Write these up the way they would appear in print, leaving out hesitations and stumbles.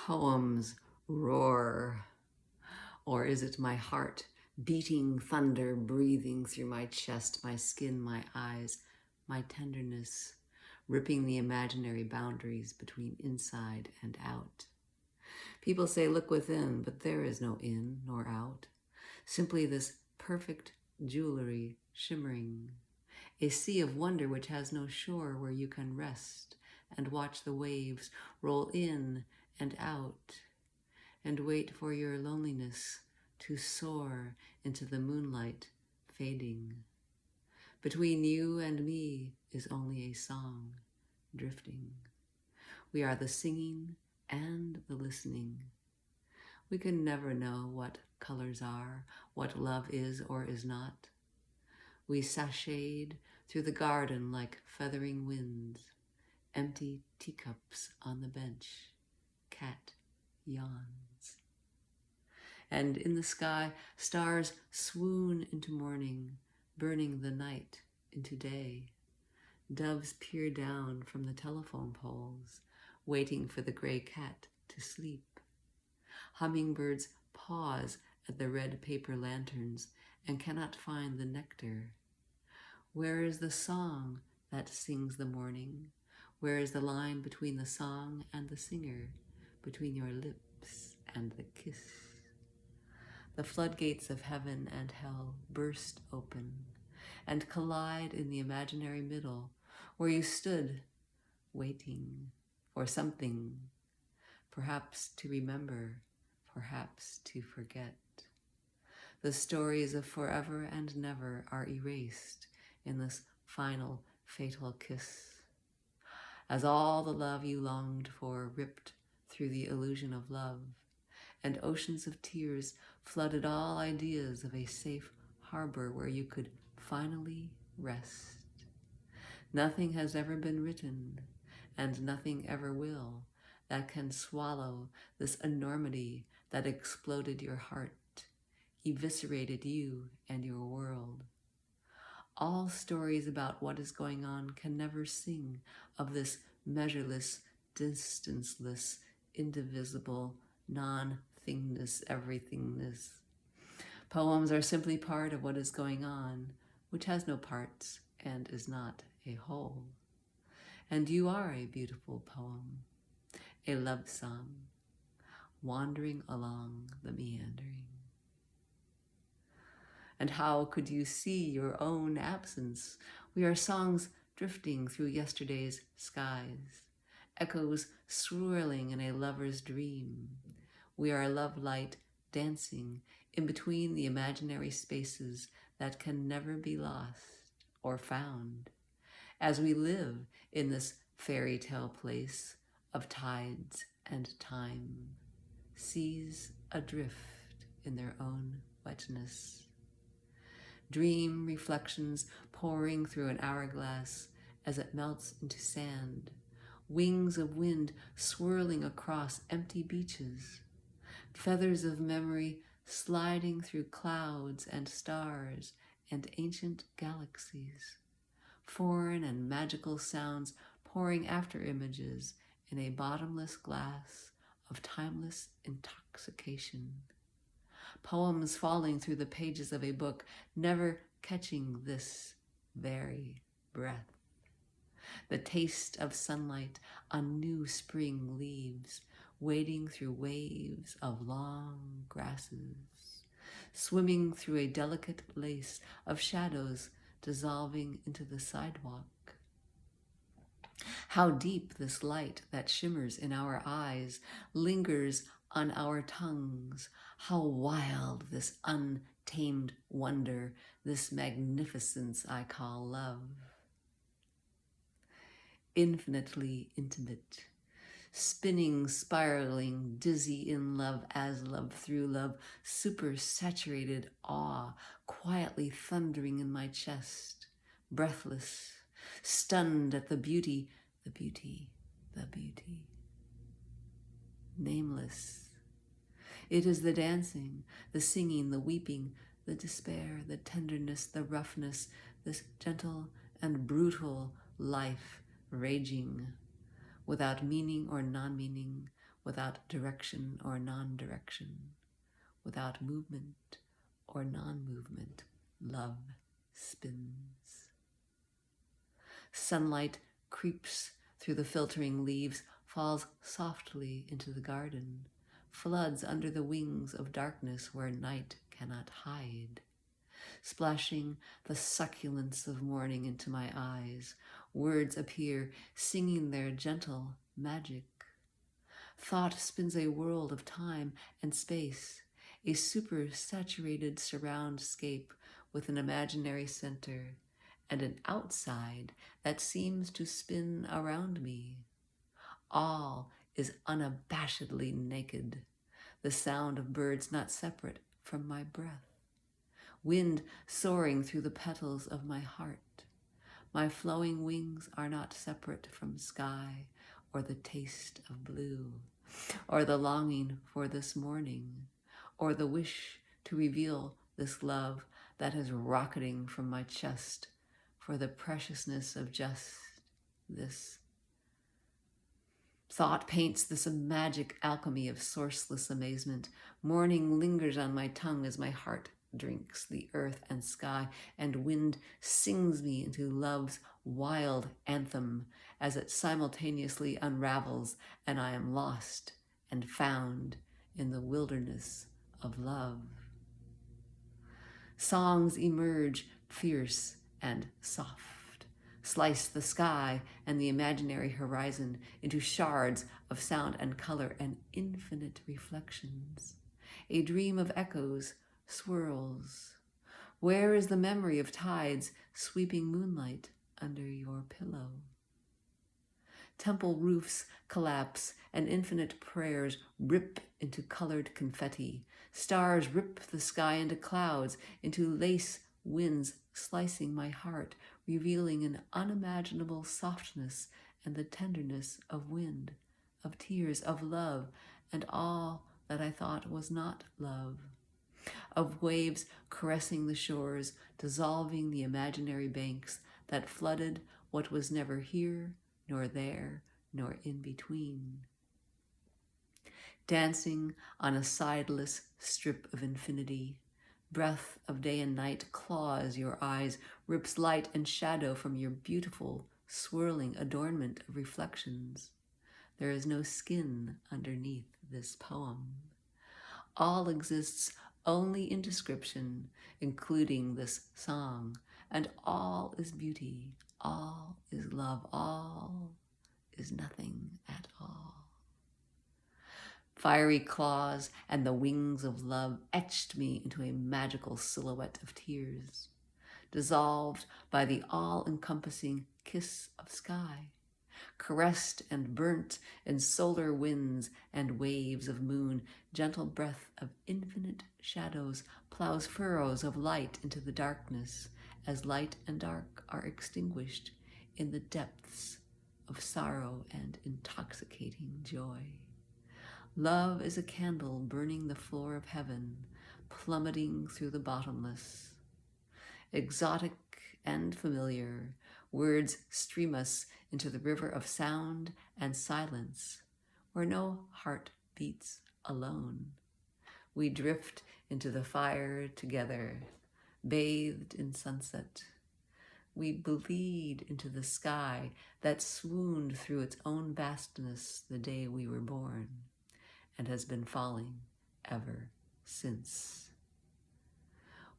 Poems roar, or is it my heart beating thunder breathing through my chest, my skin, my eyes, my tenderness, ripping the imaginary boundaries between inside and out? People say, look within, but there is no in nor out. Simply this perfect jewelry shimmering, a sea of wonder which has no shore where you can rest and watch the waves roll in and out and wait for your loneliness to soar into the moonlight fading. Between you and me is only a song drifting. We are the singing and the listening. We can never know what colors are, what love is or is not. We sashayed through the garden like feathering winds, empty teacups on the bench, cat yawns. And in the sky, stars swoon into morning, burning the night into day. Doves peer down from the telephone poles, waiting for the gray cat to sleep. Hummingbirds pause at the red paper lanterns and cannot find the nectar. Where is the song that sings the morning? Where is the line between the song and the singer, between your lips and the kiss? The floodgates of heaven and hell burst open and collide in the imaginary middle where you stood waiting for something, perhaps to remember, perhaps to forget. The stories of forever and never are erased in this final fatal kiss, as all the love you longed for ripped through the illusion of love, and oceans of tears flooded all ideas of a safe harbor where you could finally rest. Nothing has ever been written, and nothing ever will, that can swallow this enormity that exploded your heart, eviscerated you and your world. All stories about what is going on can never sing of this measureless, distanceless, indivisible, non-thingness, everythingness. Poems are simply part of what is going on, which has no parts and is not a whole. And you are a beautiful poem, a love song, wandering along the meandering. And how could you see your own absence? We are songs drifting through yesterday's skies, echoes swirling in a lover's dream. We are love light dancing in between the imaginary spaces that can never be lost or found, as we live in this fairy tale place of tides and time, seas adrift in their own wetness. Dream reflections pouring through an hourglass as it melts into sand, wings of wind swirling across empty beaches, feathers of memory sliding through clouds and stars and ancient galaxies, foreign and magical sounds pouring after images in a bottomless glass of timeless intoxication. Poems falling through the pages of a book, never catching this very breath. The taste of sunlight on new spring leaves, wading through waves of long grasses, swimming through a delicate lace of shadows dissolving into the sidewalk. How deep this light that shimmers in our eyes lingers on our tongues. How wild this untamed wonder, this magnificence I call love. Infinitely intimate, spinning, spiraling, dizzy in love, as love, through love, supersaturated awe, quietly thundering in my chest, breathless, stunned at the beauty, the beauty, the beauty. Nameless. It is the dancing, the singing, the weeping, the despair, the tenderness, the roughness, this gentle and brutal life raging, without meaning or non-meaning, without direction or non-direction, without movement or non-movement, love spins. Sunlight creeps through the filtering leaves, falls softly into the garden, floods under the wings of darkness where night cannot hide. Splashing the succulence of morning into my eyes, words appear, singing their gentle magic. Thought spins a world of time and space, a supersaturated surroundscape with an imaginary center, and an outside that seems to spin around me. All is unabashedly naked, the sound of birds not separate from my breath. Wind soaring through the petals of my heart. My flowing wings are not separate from sky or the taste of blue, or the longing for this morning, or the wish to reveal this love that is rocketing from my chest for the preciousness of just this. Thought paints this magic alchemy of sourceless amazement. Morning lingers on my tongue as my heart drinks the earth and sky, and wind sings me into love's wild anthem as it simultaneously unravels, and I am lost and found in the wilderness of love. Songs emerge fierce and soft, slice the sky and the imaginary horizon into shards of sound and color and infinite reflections. A dream of echoes swirls. Where is the memory of tides sweeping moonlight under your pillow? Temple roofs collapse and infinite prayers rip into colored confetti. Stars rip the sky into clouds, into lace winds slicing my heart, revealing an unimaginable softness and the tenderness of wind, of tears, of love, and all that I thought was not love. Of waves caressing the shores, dissolving the imaginary banks that flooded what was never here, nor there, nor in between. Dancing on a sideless strip of infinity, breath of day and night claws your eyes, rips light and shadow from your beautiful, swirling adornment of reflections. There is no skin underneath this poem. All exists only in description, including this song, and all is beauty, all is love, all is nothing at all. Fiery claws and the wings of love etched me into a magical silhouette of tears, dissolved by the all-encompassing kiss of sky, caressed and burnt in solar winds and waves of moon. Gentle breath of infinite shadows plows furrows of light into the darkness, as light and dark are extinguished in the depths of sorrow and intoxicating joy. Love is a candle burning the floor of heaven, plummeting through the bottomless. Exotic and familiar, words stream us into the river of sound and silence, where no heart beats alone. We drift into the fire together, bathed in sunset. We bleed into the sky that swooned through its own vastness the day we were born, and has been falling ever since.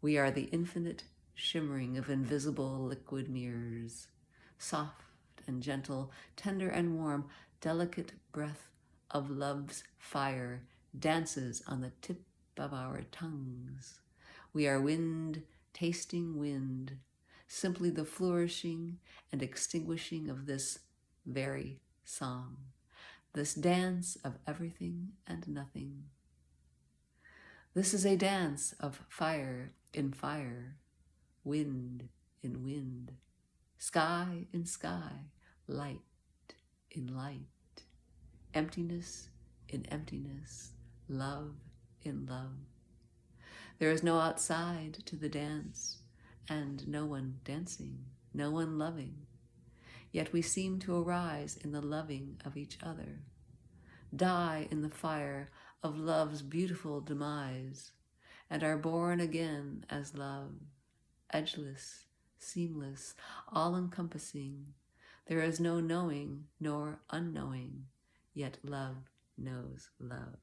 We are the infinite shimmering of invisible liquid mirrors, soft and gentle, tender and warm, delicate breath of love's fire dances on the tip of our tongues. We are wind, tasting wind, simply the flourishing and extinguishing of this very song, this dance of everything and nothing. This is a dance of fire in fire, wind in wind, sky in sky, light in light, emptiness in emptiness, love in love. There is no outside to the dance, and no one dancing, no one loving. Yet we seem to arise in the loving of each other. die in the fire of love's beautiful demise, and are born again as love, edgeless, seamless, all-encompassing. There is no knowing nor unknowing, yet love knows love.